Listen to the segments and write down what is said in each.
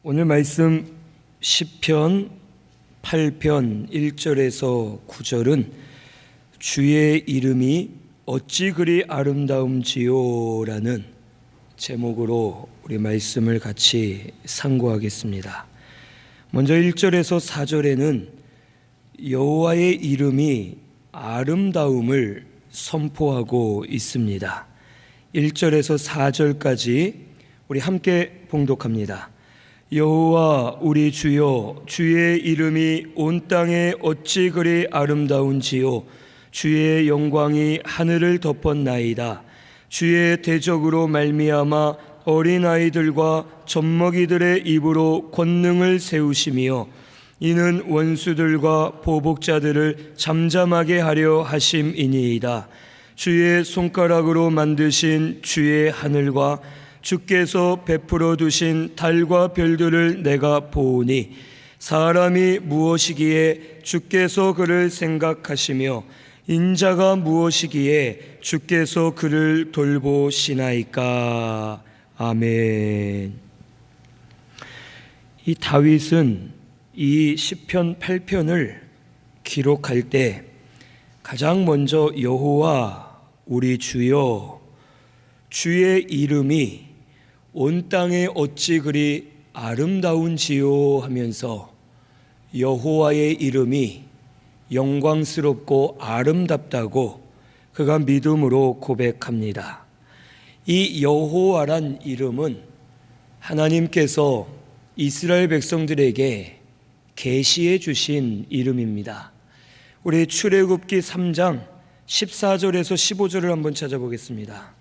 오늘 말씀 시편 8편 1절에서 9절은 주의 이름이 어찌 그리 아름다움지요 라는 제목으로 우리 말씀을 같이 상고하겠습니다. 먼저 1절에서 4절에는 여호와의 이름이 아름다움을 선포하고 있습니다. 1절에서 4절까지 우리 함께 봉독합니다. 여호와 우리 주여, 주의 이름이 온 땅에 어찌 그리 아름다운지요. 주의 영광이 하늘을 덮었나이다. 주의 대적으로 말미암아 어린아이들과 젖먹이들의 입으로 권능을 세우시며 이는 원수들과 보복자들을 잠잠하게 하려 하심이니이다. 주의 손가락으로 만드신 주의 하늘과 주께서 베풀어 두신 달과 별들을 내가 보오니 사람이 무엇이기에 주께서 그를 생각하시며 인자가 무엇이기에 주께서 그를 돌보시나이까. 아멘. 이 다윗은 이 시편 8편을 기록할 때 가장 먼저 여호와 우리 주여, 주의 이름이 온 땅에 어찌 그리 아름다운지요 하면서 여호와의 이름이 영광스럽고 아름답다고 그가 믿음으로 고백합니다. 이 여호와란 이름은 하나님께서 이스라엘 백성들에게 계시해 주신 이름입니다. 우리 출애굽기 3장 14절에서 15절을 한번 찾아보겠습니다.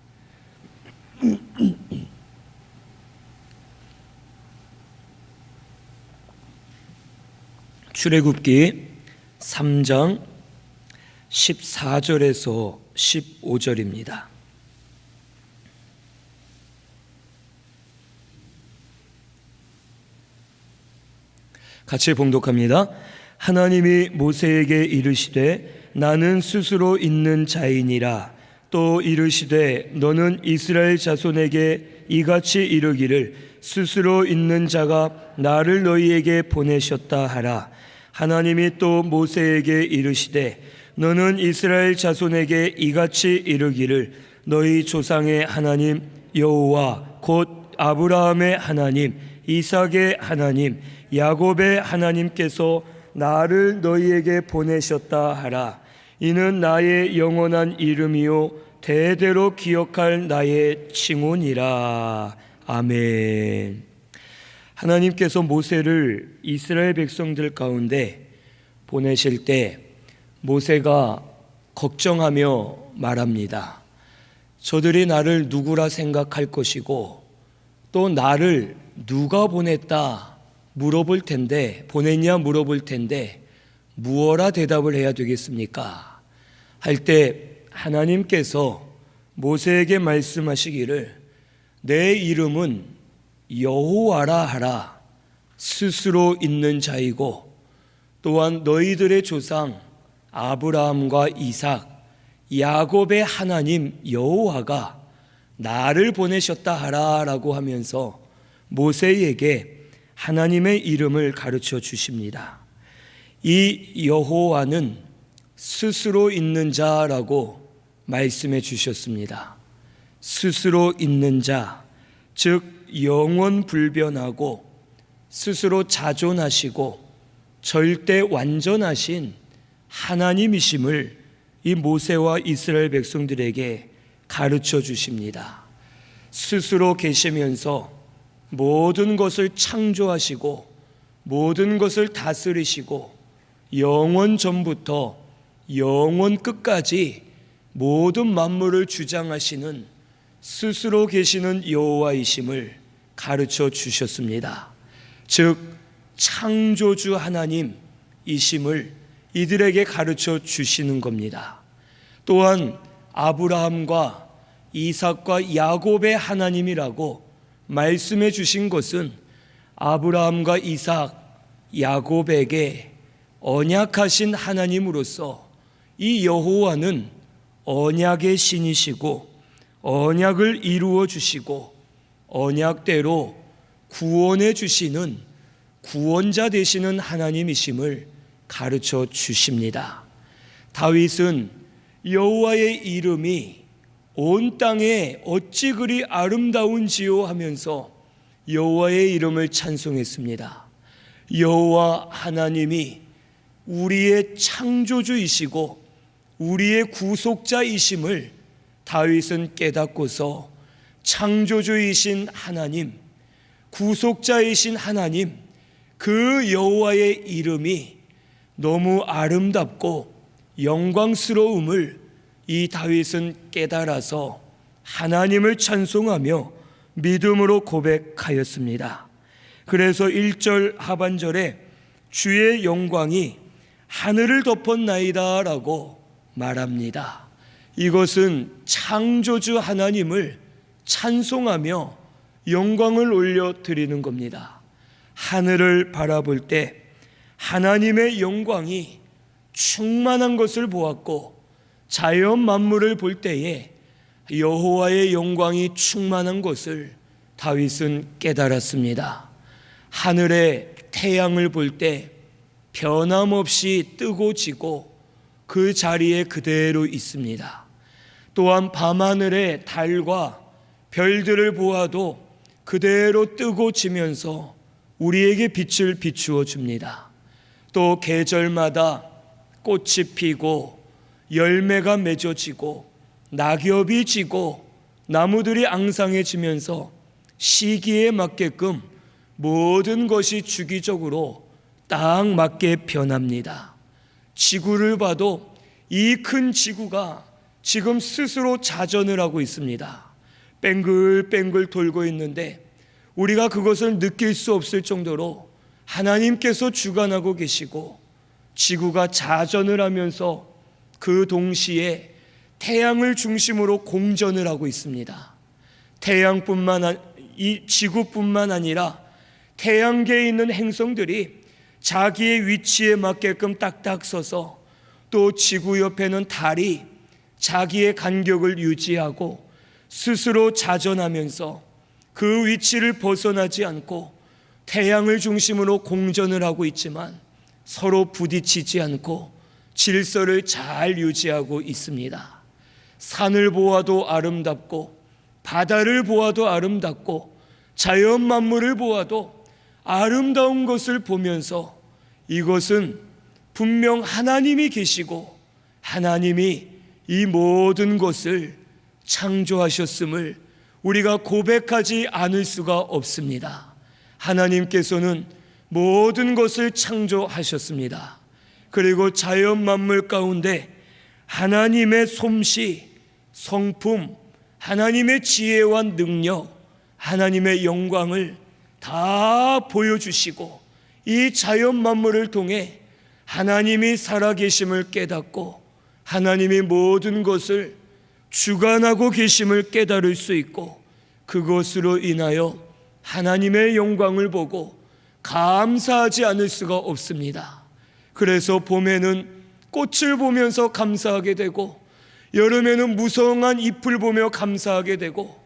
출애굽기 3장 14절에서 15절입니다. 같이 봉독합니다. 하나님이 모세에게 이르시되 나는 스스로 있는 자이니라. 또 이르시되 너는 이스라엘 자손에게 이같이 이르기를 스스로 있는 자가 나를 너희에게 보내셨다 하라. 하나님이 또 모세에게 이르시되 너는 이스라엘 자손에게 이같이 이르기를 너희 조상의 하나님 여호와 곧 아브라함의 하나님, 이삭의 하나님, 야곱의 하나님께서 나를 너희에게 보내셨다 하라. 이는 나의 영원한 이름이요 대대로 기억할 나의 칭호니라. 아멘. 하나님께서 모세를 이스라엘 백성들 가운데 보내실 때 모세가 걱정하며 말합니다. 저들이 나를 누구라 생각할 것이고 또 나를 누가 보냈다 물어볼 텐데, 보냈냐 물어볼 텐데 무엇라 대답을 해야 되겠습니까? 할 때 하나님께서 모세에게 말씀하시기를 내 이름은 여호와라 하라. 스스로 있는 자이고 또한 너희들의 조상 아브라함과 이삭, 야곱의 하나님 여호와가 나를 보내셨다 하라 라고 하면서 모세에게 하나님의 이름을 가르쳐 주십니다. 이 여호와는 스스로 있는 자라고 말씀해 주셨습니다. 스스로 있는 자, 즉 영원 불변하고 스스로 자존하시고 절대 완전하신 하나님이심을 이 모세와 이스라엘 백성들에게 가르쳐 주십니다. 스스로 계시면서 모든 것을 창조하시고 모든 것을 다스리시고 영원 전부터 영원 끝까지 모든 만물을 주장하시는 스스로 계시는 여호와이심을 가르쳐 주셨습니다. 즉 창조주 하나님이심을 이들에게 가르쳐 주시는 겁니다. 또한 아브라함과 이삭과 야곱의 하나님이라고 말씀해 주신 것은 아브라함과 이삭, 야곱에게 언약하신 하나님으로서 이 여호와는 언약의 신이시고 언약을 이루어 주시고 언약대로 구원해 주시는 구원자 되시는 하나님이심을 가르쳐 주십니다. 다윗은 여호와의 이름이 온 땅에 어찌 그리 아름다운지요 하면서 여호와의 이름을 찬송했습니다. 여호와 하나님이 우리의 창조주이시고 우리의 구속자이심을 다윗은 깨닫고서 창조주이신 하나님, 구속자이신 하나님, 그 여호와의 이름이 너무 아름답고 영광스러움을 이 다윗은 깨달아서 하나님을 찬송하며 믿음으로 고백하였습니다. 그래서 1절 하반절에 주의 영광이 하늘을 덮었나이다 라고 말합니다. 이것은 창조주 하나님을 찬송하며 영광을 올려드리는 겁니다. 하늘을 바라볼 때 하나님의 영광이 충만한 것을 보았고, 자연 만물을 볼 때에 여호와의 영광이 충만한 것을 다윗은 깨달았습니다. 하늘에 태양을 볼 때 변함없이 뜨고 지고 그 자리에 그대로 있습니다. 또한 밤하늘의 달과 별들을 보아도 그대로 뜨고 지면서 우리에게 빛을 비추어 줍니다. 또 계절마다 꽃이 피고 열매가 맺어지고 낙엽이 지고 나무들이 앙상해지면서 시기에 맞게끔 모든 것이 주기적으로 딱 맞게 변합니다. 지구를 봐도 이 큰 지구가 지금 스스로 자전을 하고 있습니다. 뱅글뱅글 돌고 있는데 우리가 그것을 느낄 수 없을 정도로 하나님께서 주관하고 계시고 지구가 자전을 하면서 그 동시에 태양을 중심으로 공전을 하고 있습니다. 이 지구뿐만 아니라 태양계에 있는 행성들이 자기의 위치에 맞게끔 딱딱 서서, 또 지구 옆에는 달이 자기의 간격을 유지하고 스스로 자전하면서 그 위치를 벗어나지 않고 태양을 중심으로 공전을 하고 있지만 서로 부딪히지 않고 질서를 잘 유지하고 있습니다. 산을 보아도 아름답고 바다를 보아도 아름답고 자연 만물을 보아도 아름다운 것을 보면서 이것은 분명 하나님이 계시고 하나님이 이 모든 것을 창조하셨음을 우리가 고백하지 않을 수가 없습니다. 하나님께서는 모든 것을 창조하셨습니다. 그리고 자연 만물 가운데 하나님의 솜씨, 성품, 하나님의 지혜와 능력, 하나님의 영광을 다 보여주시고 이 자연 만물을 통해 하나님이 살아계심을 깨닫고 하나님이 모든 것을 주관하고 계심을 깨달을 수 있고, 그것으로 인하여 하나님의 영광을 보고 감사하지 않을 수가 없습니다. 그래서 봄에는 꽃을 보면서 감사하게 되고, 여름에는 무성한 잎을 보며 감사하게 되고,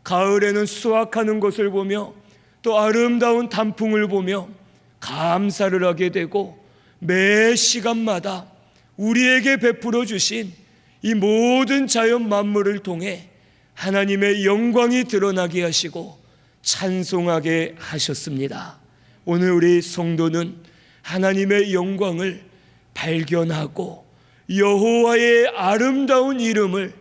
가을에는 수확하는 것을 보며 또 아름다운 단풍을 보며 감사를 하게 되고, 매 시간마다 우리에게 베풀어 주신 이 모든 자연 만물을 통해 하나님의 영광이 드러나게 하시고 찬송하게 하셨습니다. 오늘 우리 성도는 하나님의 영광을 발견하고 여호와의 아름다운 이름을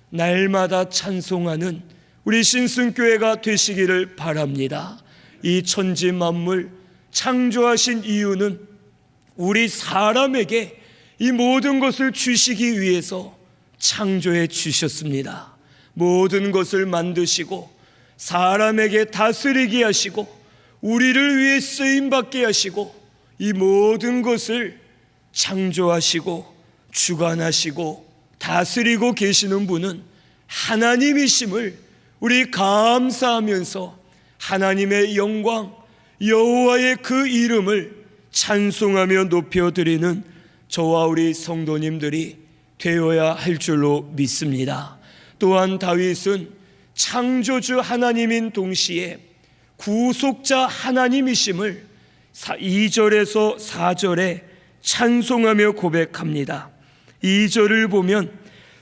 날마다 찬송하는 우리 신승교회가 되시기를 바랍니다. 이 천지 만물 창조하신 이유는 우리 사람에게 이 모든 것을 주시기 위해서 창조해 주셨습니다. 모든 것을 만드시고 사람에게 다스리게 하시고 우리를 위해 쓰임받게 하시고 이 모든 것을 창조하시고 주관하시고 다스리고 계시는 분은 하나님이심을 우리 감사하면서 하나님의 영광, 여호와의 그 이름을 찬송하며 높여드리는 저와 우리 성도님들이 되어야 할 줄로 믿습니다. 또한 다윗은 창조주 하나님인 동시에 구속자 하나님이심을 2절에서 4절에 찬송하며 고백합니다. 2절을 보면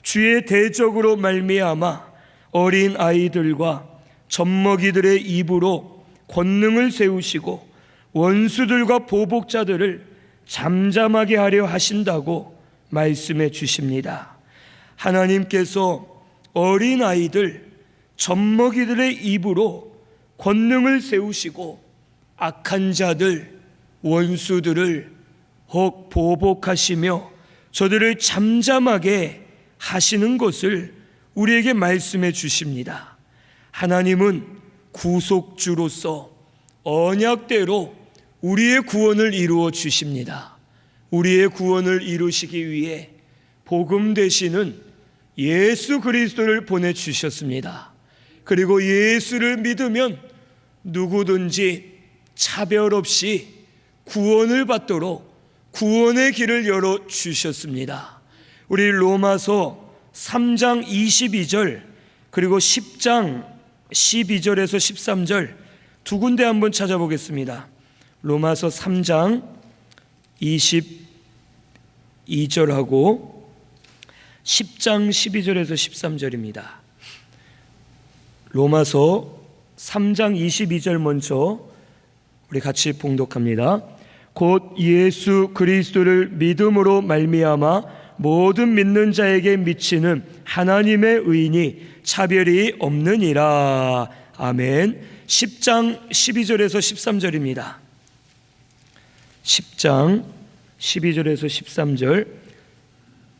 주의 대적으로 말미암아 어린 아이들과 젖먹이들의 입으로 권능을 세우시고 원수들과 보복자들을 잠잠하게 하려 하신다고 말씀해 주십니다. 하나님께서 어린 아이들, 젖먹이들의 입으로 권능을 세우시고 악한 자들, 원수들을 혹 보복하시며 저들을 잠잠하게 하시는 것을 우리에게 말씀해 주십니다. 하나님은 구속주로서 언약대로 우리의 구원을 이루어 주십니다. 우리의 구원을 이루시기 위해 복음 되시는 예수 그리스도를 보내주셨습니다. 그리고 예수를 믿으면 누구든지 차별 없이 구원을 받도록 구원의 길을 열어주셨습니다. 우리 로마서 3장 22절 그리고 10장 12절에서 13절 두 군데 한번 찾아보겠습니다. 로마서 3장 22절하고 10장 12절에서 13절입니다. 로마서 3장 22절 먼저 우리 같이 봉독합니다. 곧 예수 그리스도를 믿음으로 말미암아 모든 믿는 자에게 미치는 하나님의 의인이 차별이 없느니라. 아멘. 10장 12절에서 13절입니다. 10장 12절에서 13절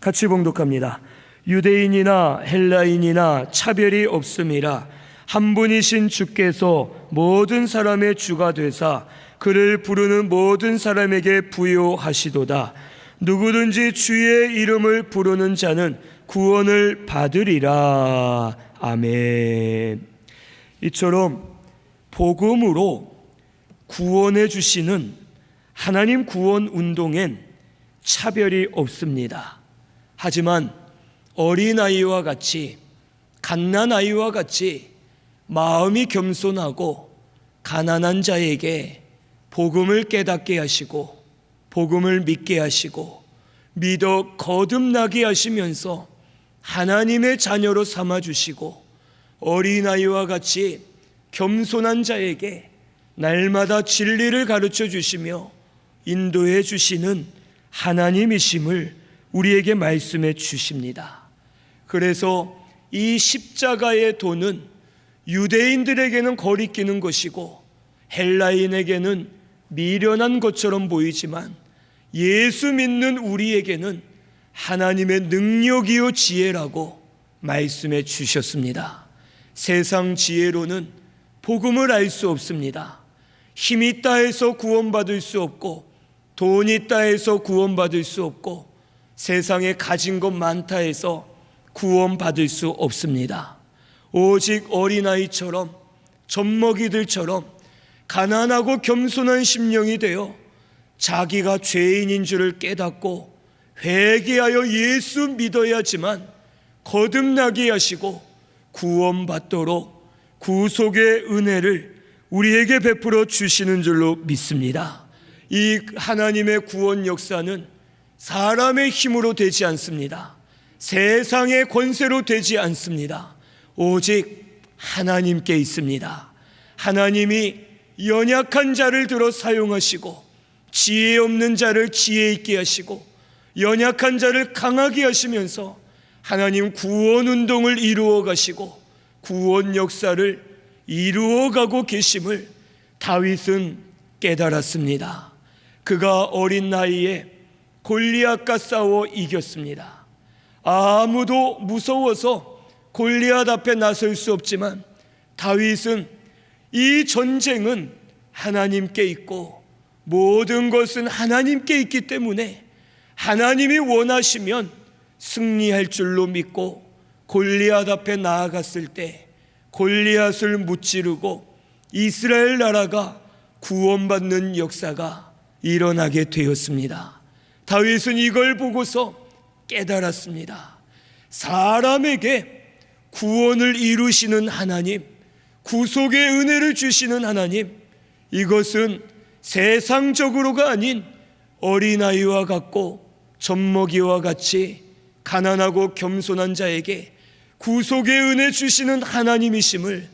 같이 봉독합니다. 유대인이나 헬라인이나 차별이 없음이라 한 분이신 주께서 모든 사람의 주가 되사 그를 부르는 모든 사람에게 부요하시도다. 누구든지 주의 이름을 부르는 자는 구원을 받으리라. 아멘. 이처럼 복음으로 구원해 주시는 하나님 구원 운동엔 차별이 없습니다. 하지만 어린아이와 같이 갓난아이와 같이 마음이 겸손하고 가난한 자에게 복음을 깨닫게 하시고 복음을 믿게 하시고 믿어 거듭나게 하시면서 하나님의 자녀로 삼아주시고 어린아이와 같이 겸손한 자에게 날마다 진리를 가르쳐 주시며 인도해 주시는 하나님이심을 우리에게 말씀해 주십니다. 그래서 이 십자가의 도는 유대인들에게는 거리끼는 것이고 헬라인에게는 미련한 것처럼 보이지만 예수 믿는 우리에게는 하나님의 능력이요 지혜라고 말씀해 주셨습니다. 세상 지혜로는 복음을 알 수 없습니다. 힘 있다 해서 구원받을 수 없고 돈 있다 해서 구원받을 수 없고 세상에 가진 것 많다 해서 구원받을 수 없습니다. 오직 어린아이처럼 젖먹이들처럼 가난하고 겸손한 심령이 되어 자기가 죄인인 줄을 깨닫고 회개하여 예수 믿어야지만 거듭나게 하시고 구원받도록 구속의 은혜를 우리에게 베풀어 주시는 줄로 믿습니다. 이 하나님의 구원 역사는 사람의 힘으로 되지 않습니다. 세상의 권세로 되지 않습니다. 오직 하나님께 있습니다. 하나님이 연약한 자를 들어 사용하시고 지혜 없는 자를 지혜 있게 하시고 연약한 자를 강하게 하시면서 하나님 구원 운동을 이루어 가시고 구원 역사를 이루어 가고 계심을 다윗은 깨달았습니다. 그가 어린 나이에 골리앗과 싸워 이겼습니다. 아무도 무서워서 골리앗 앞에 나설 수 없지만 다윗은 이 전쟁은 하나님께 있고 모든 것은 하나님께 있기 때문에 하나님이 원하시면 승리할 줄로 믿고 골리앗 앞에 나아갔을 때 골리앗을 무찌르고 이스라엘 나라가 구원받는 역사가 일어나게 되었습니다. 다윗은 이걸 보고서 깨달았습니다. 사람에게 구원을 이루시는 하나님, 구속의 은혜를 주시는 하나님, 이것은 세상적으로가 아닌 어린아이와 같고 젖먹이와 같이 가난하고 겸손한 자에게 구속의 은혜 주시는 하나님이심을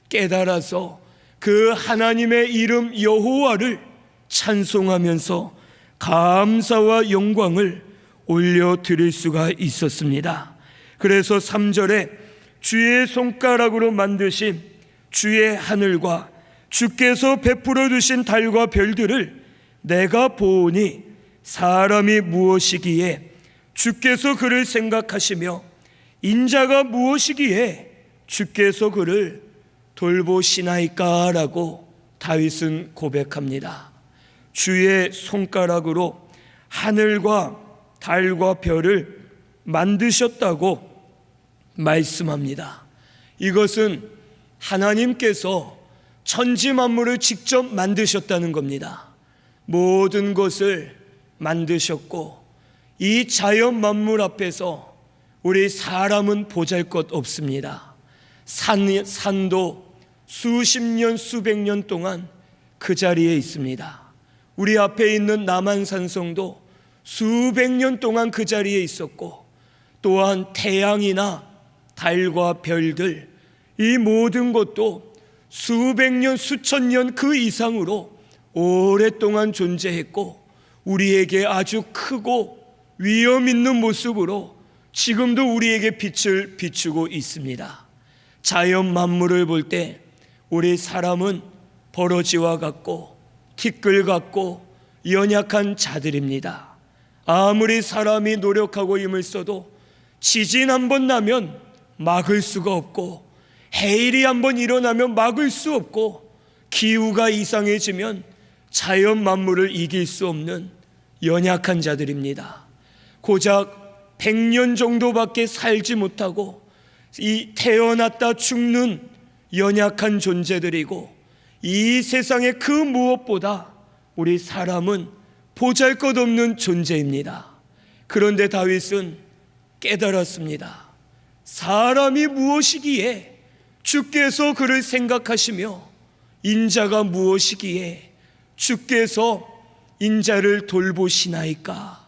깨달아서 그 하나님의 이름 여호와를 찬송하면서 감사와 영광을 올려드릴 수가 있었습니다. 그래서 3절에 주의 손가락으로 만드신 주의 하늘과 주께서 베풀어 주신 달과 별들을 내가 보오니 사람이 무엇이기에 주께서 그를 생각하시며 인자가 무엇이기에 주께서 그를 돌보시나이까 라고 다윗은 고백합니다. 주의 손가락으로 하늘과 달과 별을 만드셨다고 말씀합니다. 이것은 하나님께서 천지 만물을 직접 만드셨다는 겁니다. 모든 것을 만드셨고 이 자연 만물 앞에서 우리 사람은 보잘것 없습니다. 산도 수십 년 수백 년 동안 그 자리에 있습니다. 우리 앞에 있는 남한산성도 수백 년 동안 그 자리에 있었고, 또한 태양이나 달과 별들, 이 모든 것도 수백 년 수천 년 그 이상으로 오랫동안 존재했고 우리에게 아주 크고 위험 있는 모습으로 지금도 우리에게 빛을 비추고 있습니다. 자연 만물을 볼 때 우리 사람은 버러지와 같고 티끌 같고 연약한 자들입니다. 아무리 사람이 노력하고 힘을 써도 지진 한번 나면 막을 수가 없고, 해일이 한번 일어나면 막을 수 없고, 기후가 이상해지면 자연 만물을 이길 수 없는 연약한 자들입니다. 고작 100년 정도밖에 살지 못하고 이 태어났다 죽는 연약한 존재들이고, 이 세상의 그 무엇보다 우리 사람은 보잘것없는 존재입니다. 그런데 다윗은 깨달았습니다. 사람이 무엇이기에 주께서 그를 생각하시며 인자가 무엇이기에 주께서 인자를 돌보시나이까.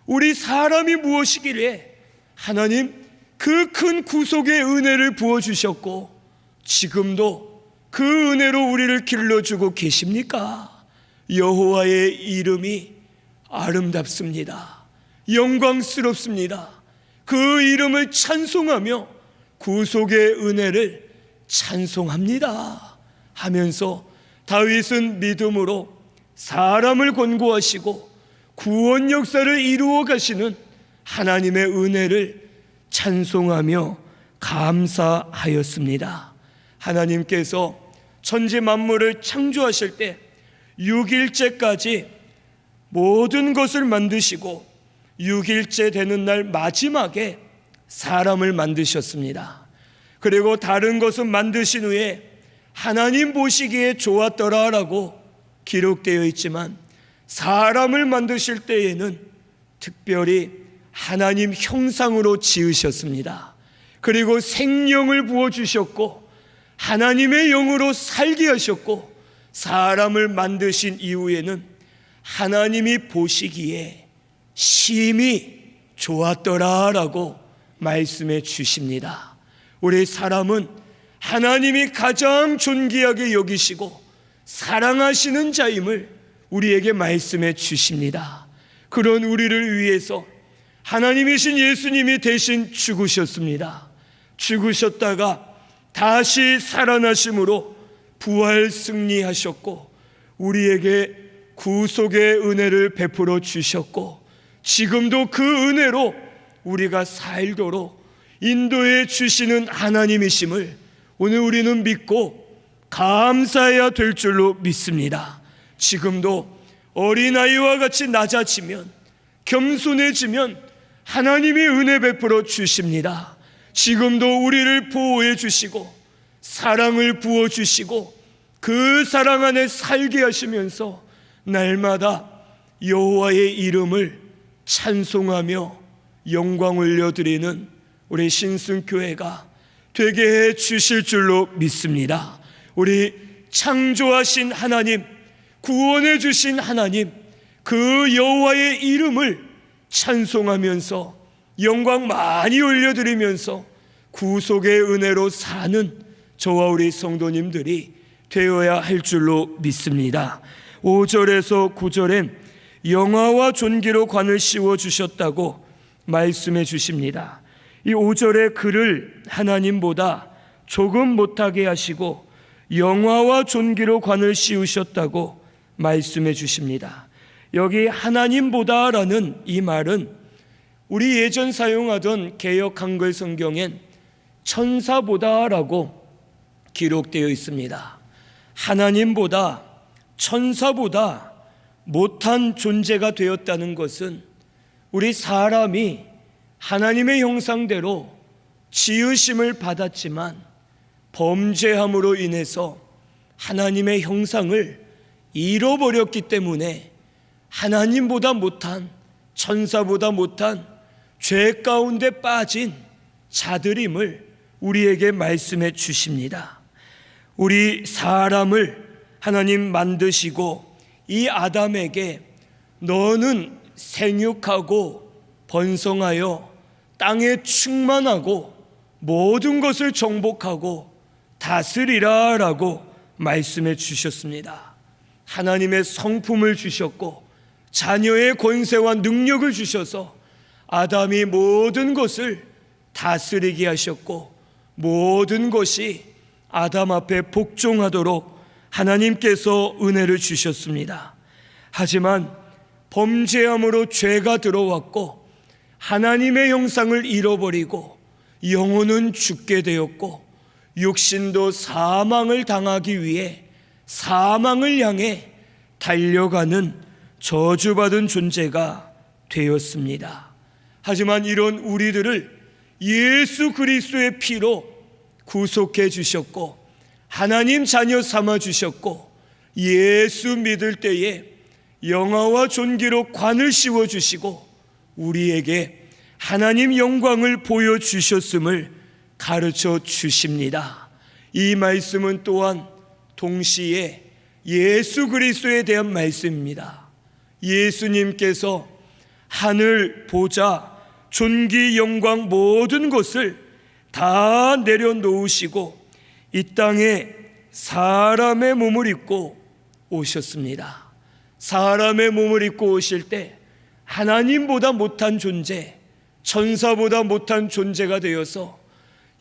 우리 사람이 무엇이기에 하나님 그 큰 구속의 은혜를 부어주셨고 지금도 그 은혜로 우리를 길러주고 계십니까? 여호와의 이름이 아름답습니다. 영광스럽습니다. 그 이름을 찬송하며 구속의 은혜를 찬송합니다 하면서 다윗은 믿음으로 사람을 권고하시고 구원 역사를 이루어 가시는 하나님의 은혜를 찬송하며 감사하였습니다. 하나님께서 천지 만물을 창조하실 때 6일째까지 모든 것을 만드시고 6일째 되는 날 마지막에 사람을 만드셨습니다. 그리고 다른 것은 만드신 후에 하나님 보시기에 좋았더라라고 기록되어 있지만 사람을 만드실 때에는 특별히 하나님 형상으로 지으셨습니다. 그리고 생명을 부어주셨고 하나님의 영으로 살게 하셨고, 사람을 만드신 이후에는 하나님이 보시기에 심히 좋았더라라고 말씀해 주십니다. 우리 사람은 하나님이 가장 존귀하게 여기시고 사랑하시는 자임을 우리에게 말씀해 주십니다. 그런 우리를 위해서 하나님이신 예수님이 대신 죽으셨습니다. 죽으셨다가 다시 살아나심으로 부활 승리하셨고 우리에게 구속의 은혜를 베풀어 주셨고, 지금도 그 은혜로 우리가 살도록 인도해 주시는 하나님이심을 오늘 우리는 믿고 감사해야 될 줄로 믿습니다. 지금도 어린아이와 같이 낮아지면, 겸손해지면 하나님이 은혜 베풀어 주십니다. 지금도 우리를 보호해 주시고 사랑을 부어주시고 그 사랑 안에 살게 하시면서 날마다 여호와의 이름을 찬송하며 영광 올려드리는 우리 신승교회가 되게 해 주실 줄로 믿습니다. 우리 창조하신 하나님, 구원해 주신 하나님, 그 여호와의 이름을 찬송하면서 영광 많이 올려드리면서 구속의 은혜로 사는 저와 우리 성도님들이 되어야 할 줄로 믿습니다. 5절에서 9절엔 영화와 존귀로 관을 씌워주셨다고 말씀해 주십니다. 이 5절의 글을 하나님보다 조금 못하게 하시고 영화와 존귀로 관을 씌우셨다고 말씀해 주십니다. 여기 하나님보다라는 이 말은 우리 예전 사용하던 개역 한글 성경엔 천사보다라고 기록되어 있습니다. 하나님보다, 천사보다 못한 존재가 되었다는 것은 우리 사람이 하나님의 형상대로 지으심을 받았지만 범죄함으로 인해서 하나님의 형상을 잃어버렸기 때문에 하나님보다 못한, 천사보다 못한 죄 가운데 빠진 자들임을 우리에게 말씀해 주십니다. 우리 사람을 하나님 만드시고 이 아담에게 너는 생육하고 번성하여 땅에 충만하고 모든 것을 정복하고 다스리라 라고 말씀해 주셨습니다. 하나님의 성품을 주셨고 자녀의 권세와 능력을 주셔서 아담이 모든 것을 다스리게 하셨고 모든 것이 아담 앞에 복종하도록 하나님께서 은혜를 주셨습니다. 하지만 범죄함으로 죄가 들어왔고 하나님의 형상을 잃어버리고 영혼은 죽게 되었고 육신도 사망을 당하기 위해 사망을 향해 달려가는 저주받은 존재가 되었습니다. 하지만 이런 우리들을 예수 그리스도의 피로 구속해 주셨고 하나님 자녀 삼아 주셨고 예수 믿을 때에 영화와 존귀로 관을 씌워 주시고 우리에게 하나님 영광을 보여주셨음을 가르쳐 주십니다. 이 말씀은 또한 동시에 예수 그리스도에 대한 말씀입니다. 예수님께서 하늘, 보좌, 존귀, 영광 모든 것을 다 내려놓으시고 이 땅에 사람의 몸을 입고 오셨습니다. 사람의 몸을 입고 오실 때 하나님보다 못한 존재, 천사보다 못한 존재가 되어서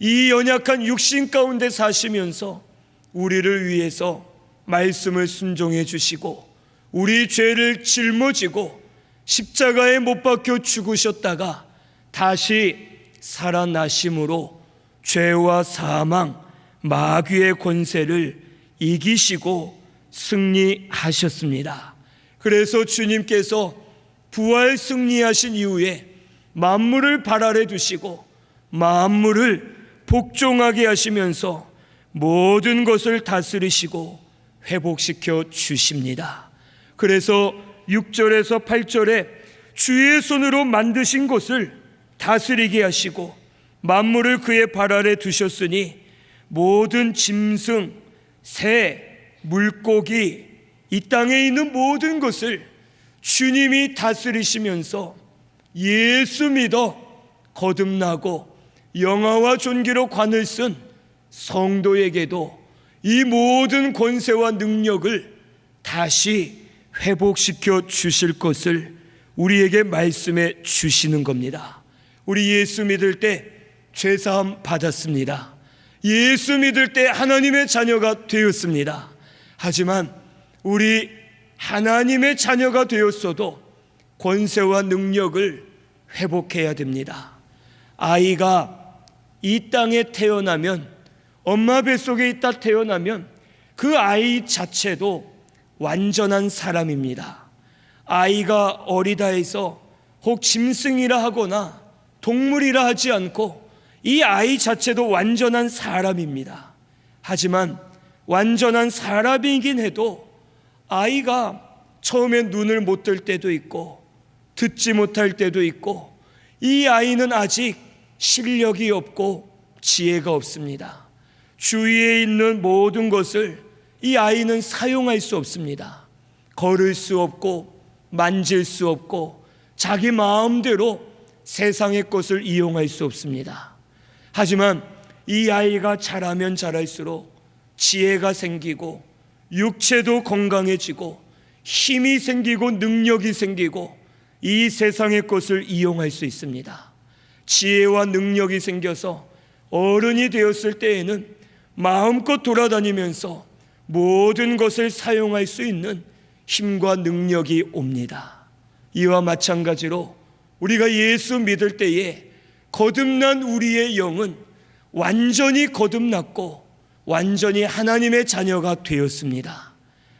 이 연약한 육신 가운데 사시면서 우리를 위해서 말씀을 순종해 주시고 우리 죄를 짊어지고 십자가에 못 박혀 죽으셨다가 다시 살아나심으로 죄와 사망, 마귀의 권세를 이기시고 승리하셨습니다. 그래서 주님께서 부활 승리하신 이후에 만물을 발 아래 두시고 만물을 복종하게 하시면서 모든 것을 다스리시고 회복시켜 주십니다. 그래서 6절에서 8절에 주의 손으로 만드신 것을 다스리게 하시고 만물을 그의 발 아래 두셨으니 모든 짐승, 새, 물고기, 이 땅에 있는 모든 것을 주님이 다스리시면서 예수 믿어 거듭나고 영화와 존귀로 관을 쓴 성도에게도 이 모든 권세와 능력을 다시 회복시켜 주실 것을 우리에게 말씀해 주시는 겁니다. 우리 예수 믿을 때 죄사함 받았습니다. 예수 믿을 때 하나님의 자녀가 되었습니다. 하지만 우리 하나님의 자녀가 되었어도 권세와 능력을 회복해야 됩니다. 아이가 이 땅에 태어나면, 엄마 뱃속에 있다 태어나면 그 아이 자체도 완전한 사람입니다. 아이가 어리다 해서 혹 짐승이라 하거나 동물이라 하지 않고 이 아이 자체도 완전한 사람입니다. 하지만 완전한 사람이긴 해도 아이가 처음에 눈을 못 뜰 때도 있고 듣지 못할 때도 있고 이 아이는 아직 실력이 없고 지혜가 없습니다. 주위에 있는 모든 것을 이 아이는 사용할 수 없습니다. 걸을 수 없고 만질 수 없고 자기 마음대로 세상의 것을 이용할 수 없습니다. 하지만 이 아이가 자라면 자랄수록 지혜가 생기고 육체도 건강해지고 힘이 생기고 능력이 생기고 이 세상의 것을 이용할 수 있습니다. 지혜와 능력이 생겨서 어른이 되었을 때에는 마음껏 돌아다니면서 모든 것을 사용할 수 있는 힘과 능력이 옵니다. 이와 마찬가지로 우리가 예수 믿을 때에 거듭난 우리의 영은 완전히 거듭났고 완전히 하나님의 자녀가 되었습니다.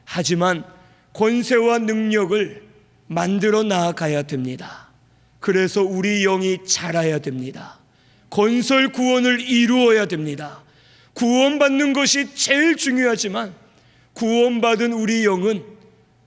하지만 권세와 능력을 만들어 나아가야 됩니다. 그래서 우리 영이 자라야 됩니다. 건설 구원을 이루어야 됩니다. 구원받는 것이 제일 중요하지만 구원받은 우리 영은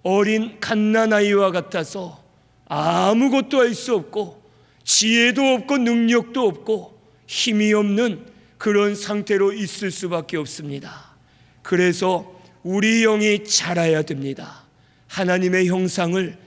어린 갓난아이와 같아서 아무것도 할 수 없고 지혜도 없고 능력도 없고 힘이 없는 그런 상태로 있을 수밖에 없습니다. 그래서 우리 영이 자라야 됩니다. 하나님의 형상을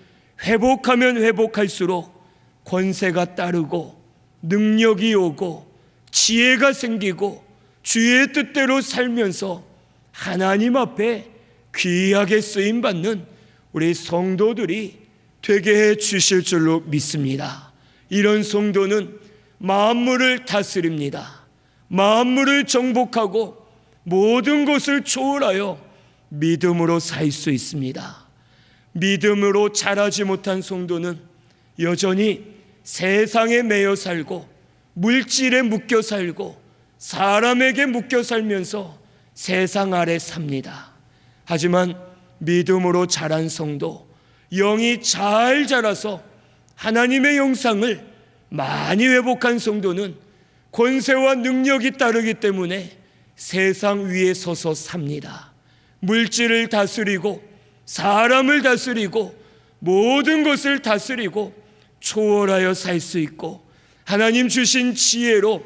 회복하면 회복할수록 권세가 따르고 능력이 오고 지혜가 생기고 주의 뜻대로 살면서 하나님 앞에 귀하게 쓰임받는 우리 성도들이 되게 해 주실 줄로 믿습니다. 이런 성도는 만물을 다스립니다. 만물을 정복하고 모든 것을 초월하여 믿음으로 살 수 있습니다. 믿음으로 자라지 못한 성도는 여전히 세상에 매여 살고 물질에 묶여 살고 사람에게 묶여 살면서 세상 아래 삽니다. 하지만 믿음으로 자란 성도, 영이 잘 자라서 하나님의 형상을 많이 회복한 성도는 권세와 능력이 따르기 때문에 세상 위에 서서 삽니다. 물질을 다스리고 사람을 다스리고 모든 것을 다스리고 초월하여 살 수 있고 하나님 주신 지혜로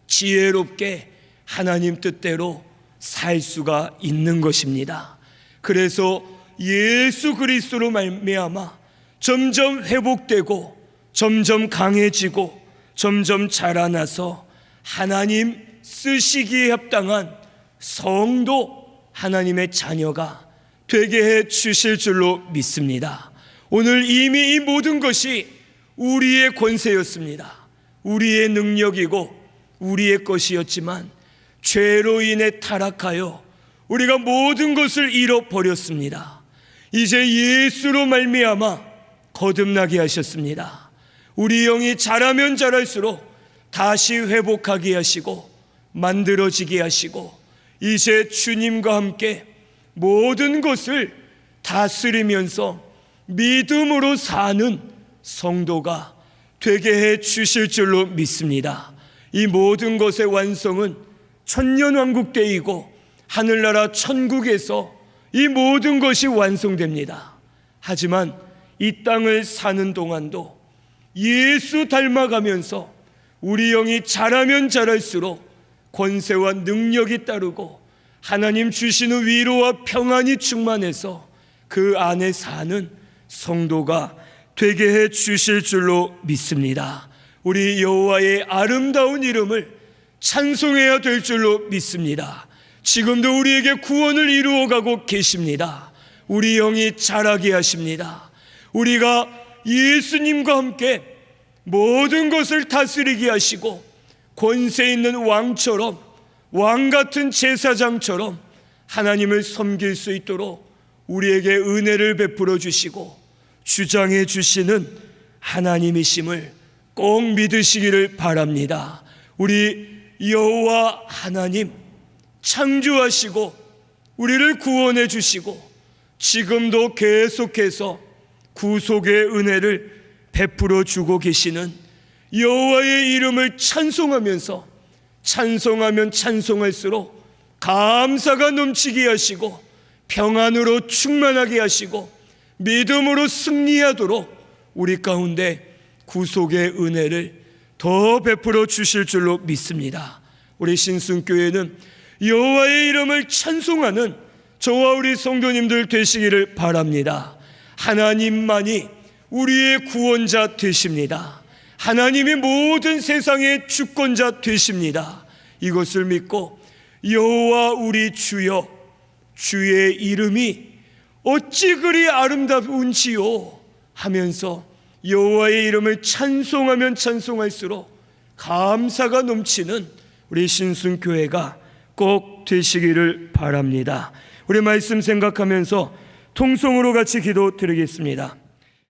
지혜롭게 하나님 뜻대로 살 수가 있는 것입니다. 그래서 예수 그리스도로 말미암아 점점 회복되고 점점 강해지고 점점 자라나서 하나님 쓰시기에 합당한 성도 하나님의 자녀가 되게 해 주실 줄로 믿습니다. 오늘 이미 이 모든 것이 우리의 권세였습니다. 우리의 능력이고 우리의 것이었지만 죄로 인해 타락하여 우리가 모든 것을 잃어버렸습니다. 이제 예수로 말미암아 거듭나게 하셨습니다. 우리 영이 자라면 자랄수록 다시 회복하게 하시고 만들어지게 하시고 이제 주님과 함께 모든 것을 다스리면서 믿음으로 사는 성도가 되게 해 주실 줄로 믿습니다. 이 모든 것의 완성은 천년왕국 때이고 하늘나라 천국에서 이 모든 것이 완성됩니다. 하지만 이 땅을 사는 동안도 예수 닮아가면서 우리 영이 자라면 자랄수록 권세와 능력이 따르고 하나님 주시는 위로와 평안이 충만해서 그 안에 사는 성도가 되게 해 주실 줄로 믿습니다. 우리 여호와의 아름다운 이름을 찬송해야 될 줄로 믿습니다. 지금도 우리에게 구원을 이루어가고 계십니다. 우리 영이 자라게 하십니다. 우리가 예수님과 함께 모든 것을 다스리게 하시고 권세 있는 왕처럼 왕같은 제사장처럼 하나님을 섬길 수 있도록 우리에게 은혜를 베풀어 주시고 주장해 주시는 하나님이심을 꼭 믿으시기를 바랍니다. 우리 여호와 하나님 창조하시고 우리를 구원해 주시고 지금도 계속해서 구속의 은혜를 베풀어 주고 계시는 여호와의 이름을 찬송하면서 찬송하면 찬송할수록 감사가 넘치게 하시고 평안으로 충만하게 하시고 믿음으로 승리하도록 우리 가운데 구속의 은혜를 더 베풀어 주실 줄로 믿습니다. 우리 신순교회는 여호와의 이름을 찬송하는 저와 우리 성도님들 되시기를 바랍니다. 하나님만이 우리의 구원자 되십니다. 하나님이 모든 세상의 주권자 되십니다. 이것을 믿고 여호와 우리 주여, 주의 이름이 어찌 그리 아름다운지요 하면서 여호와의 이름을 찬송하면 찬송할수록 감사가 넘치는 우리 신순교회가 꼭 되시기를 바랍니다. 우리 말씀 생각하면서 통성으로 같이 기도 드리겠습니다.